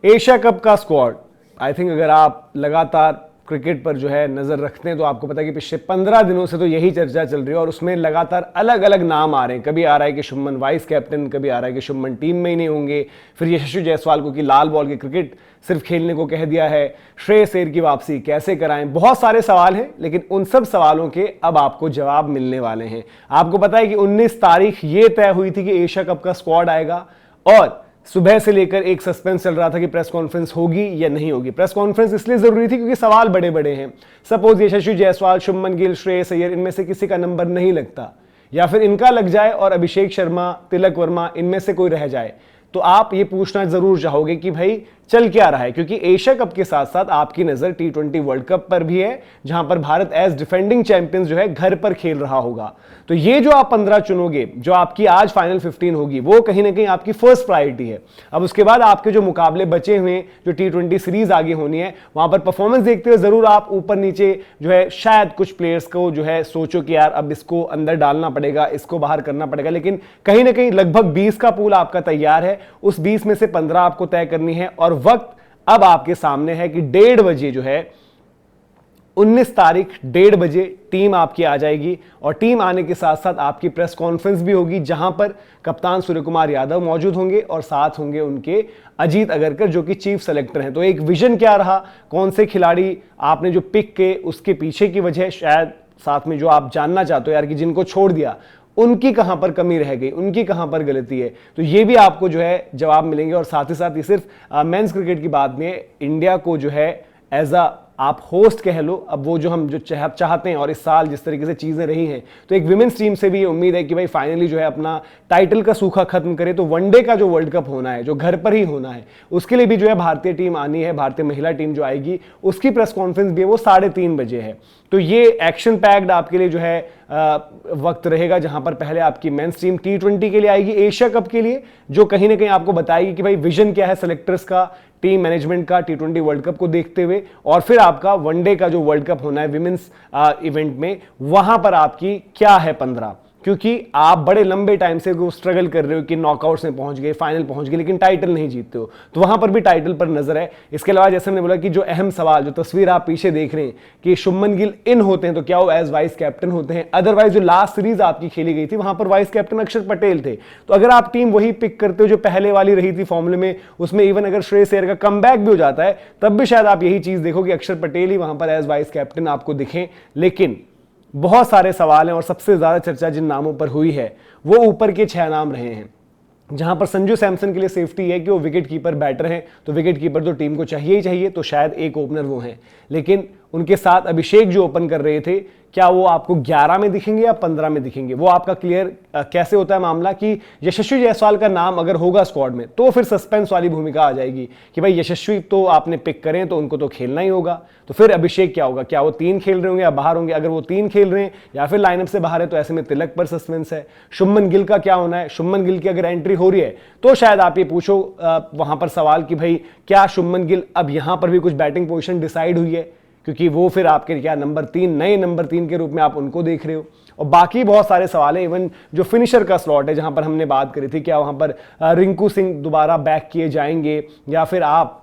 Asia cup का squad, I think अगर आप लगातार क्रिकेट पर जो है नजर रखते हैं तो आपको पता है कि पिछले 15 दिनों से तो यही चर्चा चल रही है और उसमें लगातार अलग अलग नाम आ रहे हैं। कभी आ रहा है कि शुभमन वाइस कैप्टन, कभी आ रहा है कि शुभमन टीम में ही नहीं होंगे, फिर यशस्वी जायसवाल को कि लाल बॉल के क्रिकेट सिर्फ खेलने को कह दिया है, श्रेयस अय्यर की वापसी कैसे कराएं, बहुत सारे सवाल हैं। लेकिन उन सब सवालों के अब आपको जवाब मिलने वाले हैं। आपको पता है कि 19 तारीख ये तय हुई थी कि एशिया कप का स्क्वाड आएगा और सुबह से लेकर एक सस्पेंस चल रहा था कि प्रेस कॉन्फ्रेंस होगी या नहीं होगी। प्रेस कॉन्फ्रेंस इसलिए जरूरी थी क्योंकि सवाल बड़े बड़े हैं। सपोज यशस्वी जायसवाल, शुभमन गिल, श्रेयस अय्यर, इनमें से किसी का नंबर नहीं लगता या फिर इनका लग जाए और अभिषेक शर्मा, तिलक वर्मा, इनमें से कोई रह जाए, तो आप ये पूछना जरूर चाहोगे कि भाई चल क्या रहा है। क्योंकि एशिया कप के साथ साथ आपकी नजर T20 वर्ल्ड कप पर भी है, जहां पर भारत एज डिफेंडिंग चैंपियंस जो है घर पर खेल रहा होगा। तो ये जो आप 15 चुनोगे, जो आपकी आज फाइनल 15 होगी, वो कहीं ना कहीं आपकी फर्स्ट प्रायोरिटी है। अब उसके बाद आपके जो मुकाबले बचे हुए, जो T20 सीरीज आगे होनी है, वहां पर परफॉर्मेंस देखते हुए जरूर आप ऊपर नीचे जो है शायद कुछ प्लेयर्स को जो है सोचो कि यार अब इसको अंदर डालना पड़ेगा, इसको बाहर करना पड़ेगा। लेकिन कहीं ना कहीं लगभग 20 का पूल आपका तैयार है, उस 20 में से 15 आपको तय करनी है। और वक्त अब आपके सामने है कि 1:30 बजे जो है 19 तारीख 1:30 बजे टीम आपकी आ जाएगी और टीम आने के साथ साथ आपकी प्रेस कॉन्फ्रेंस भी होगी, जहां पर कप्तान सूर्य कुमार यादव मौजूद होंगे और साथ होंगे उनके अजीत अगरकर जो कि चीफ सेलेक्टर हैं। तो एक विजन क्या रहा, कौन से खिलाड़ी आपने जो पिक के, उसके पीछे की वजह, शायद साथ में जो आप जानना चाहते हो यार कि जिनको छोड़ दिया उनकी कहां पर कमी रह गई, उनकी कहां पर गलती है, तो ये भी आपको जो है जवाब मिलेंगे। और साथ ही साथ ये सिर्फ मेंस क्रिकेट की बात नहीं है, इंडिया को जो है एज अ आप होस्ट कह लो, अब वो जो हम जो चाहते हैं और इस साल जिस तरीके से चीजें रही हैं, तो एक विमेंस टीम से भी ये उम्मीद है कि भाई फाइनली जो है अपना टाइटल का सूखा खत्म करे। तो वनडे का जो वर्ल्ड कप होना है, जो घर पर ही होना है, उसके लिए भी जो है भारतीय टीम आनी है। भारतीय महिला टीम जो आएगी उसकी प्रेस कॉन्फ्रेंस भी है वो 3:30 बजे है। तो ये एक्शन पैक्ड आपके लिए जो है वक्त रहेगा, जहां पर पहले आपकी मेंस टीम T20 के लिए आएगी, एशिया कप के लिए, जो कहीं ना कहीं आपको बताएगी कि भाई विजन क्या है सेलेक्टर्स का, टीम मैनेजमेंट का T20 वर्ल्ड कप को देखते हुए। और फिर आपका वनडे का जो वर्ल्ड कप होना है विमेंस इवेंट में, वहां पर आपकी क्या है 15, क्योंकि आप बड़े लंबे टाइम से स्ट्रगल कर रहे हो कि नॉकआउट्स में पहुंच गए, फाइनल पहुंच गए, लेकिन टाइटल नहीं जीतते हो, तो वहां पर भी टाइटल पर नजर है। इसके अलावा जैसे मैंने बोला कि जो अहम सवाल, जो तस्वीर आप पीछे देख रहे हैं कि शुभमन गिल इन होते हैं तो क्या वो एज वाइस कैप्टन होते हैं, अदरवाइज जो लास्ट सीरीज आपकी खेली गई थी वहां पर वाइस कैप्टन अक्षर पटेल थे। तो अगर आप टीम वही पिक करते हो जो पहले वाली रही थी फॉर्मूले में, उसमें इवन अगर श्रेयस अय्यर का कमबैक भी हो जाता है, तब भी शायद आप यही चीज देखो कि अक्षर पटेल ही वहां पर एज वाइस कैप्टन आपको दिखें। लेकिन बहुत सारे सवाल हैं और सबसे ज्यादा चर्चा जिन नामों पर हुई है वो ऊपर के 6 नाम रहे हैं, जहां पर संजू सैमसन के लिए सेफ्टी है कि वो विकेट कीपर बैटर हैं, तो विकेट कीपर तो टीम को चाहिए ही चाहिए, तो शायद एक ओपनर वो हैं। लेकिन उनके साथ अभिषेक जो ओपन कर रहे थे, क्या वो आपको 11 में दिखेंगे या 15 में दिखेंगे, वो आपका क्लियर कैसे होता है मामला कि यशस्वी जायसवाल का नाम अगर होगा स्क्वाड में तो फिर सस्पेंस वाली भूमिका आ जाएगी कि भाई यशस्वी तो आपने पिक करें तो उनको तो खेलना ही होगा, तो फिर अभिषेक क्या होगा, क्या वो 3 खेल रहे होंगे या बाहर होंगे। अगर वो 3 खेल रहे हैं या फिर लाइनअप से बाहर है तो ऐसे में तिलक पर सस्पेंस है। शुभमन गिल का क्या होना है, शुभमन गिल की अगर एंट्री हो रही है तो शायद आप ये पूछो वहां पर सवाल कि भाई क्या शुभमन गिल, अब यहां पर भी कुछ बैटिंग पोजीशन डिसाइड हुई है, क्योंकि वो फिर आपके क्या नंबर 3, नए नंबर 3 के रूप में आप उनको देख रहे हो। और बाकी बहुत सारे सवाल हैं, इवन जो फिनिशर का स्लॉट है जहां पर हमने बात करी थी, क्या वहां पर रिंकू सिंह दोबारा बैक किए जाएंगे या फिर आप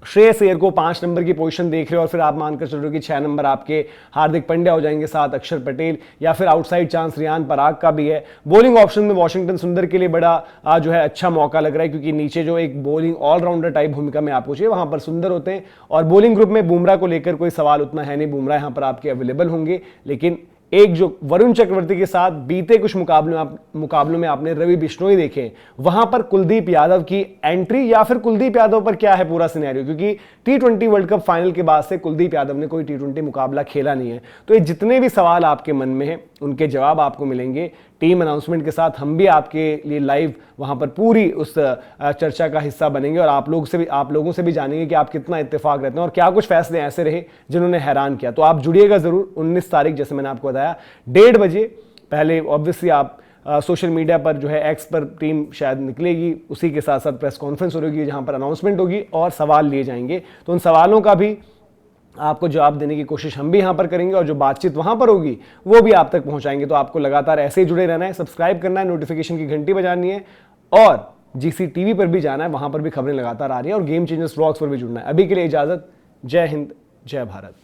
श्रेयस अय्यर को 5 नंबर की पोजीशन देख रहे हो और फिर आप मानकर चल रहे हो कि 6 नंबर आपके हार्दिक पांड्या हो जाएंगे, 7 अक्षर पटेल, या फिर आउटसाइड चांस रियान पराग का भी है। बॉलिंग ऑप्शन में वॉशिंगटन सुंदर के लिए बड़ा जो है अच्छा मौका लग रहा है, क्योंकि नीचे जो एक बॉलिंग ऑलराउंडर टाइप भूमिका में आपको चाहिए वहां पर सुंदर होते हैं। और बॉलिंग ग्रुप में बुमराह को लेकर कोई सवाल उतना है नहीं, बुमराह यहां पर आपके अवेलेबल होंगे। लेकिन एक जो वरुण चक्रवर्ती के साथ बीते कुछ मुकाबलों में आपने रवि बिश्नोई देखे, वहां पर कुलदीप यादव की एंट्री या फिर कुलदीप यादव पर क्या है पूरा सिनेरियो, क्योंकि T20 वर्ल्ड कप फाइनल के बाद से कुलदीप यादव ने कोई T20 मुकाबला खेला नहीं है। तो ये जितने भी सवाल आपके मन में हैं उनके जवाब आपको मिलेंगे टीम अनाउंसमेंट के साथ। हम भी आपके लिए लाइव वहां पर पूरी उस चर्चा का हिस्सा बनेंगे और आप लोगों से भी जानेंगे कि आप कितना इत्तेफाक रहते हैं और क्या कुछ फैसले ऐसे रहे जिन्होंने हैरान किया। तो आप जुड़िएगा जरूर 19 तारीख, जैसे मैंने आपको बताया 1:30 बजे। पहले ऑब्वियसली आप सोशल मीडिया पर जो है एक्स पर टीम शायद निकलेगी, उसी के साथ साथ प्रेस कॉन्फ्रेंस होगी जहां पर अनाउंसमेंट होगी और सवाल लिए जाएंगे। तो उन सवालों का भी आपको जवाब देने की कोशिश हम भी यहां पर करेंगे और जो बातचीत वहां पर होगी वो भी आप तक पहुंचाएंगे। तो आपको लगातार ऐसे ही जुड़े रहना है, सब्सक्राइब करना है, नोटिफिकेशन की घंटी बजानी है और GCTV पर भी जाना है, वहां पर भी खबरें लगातार आ रही है, और गेम चेंजर्स व्लॉग्स पर भी जुड़ना है। अभी के लिए इजाजत। जय हिंद, जय भारत।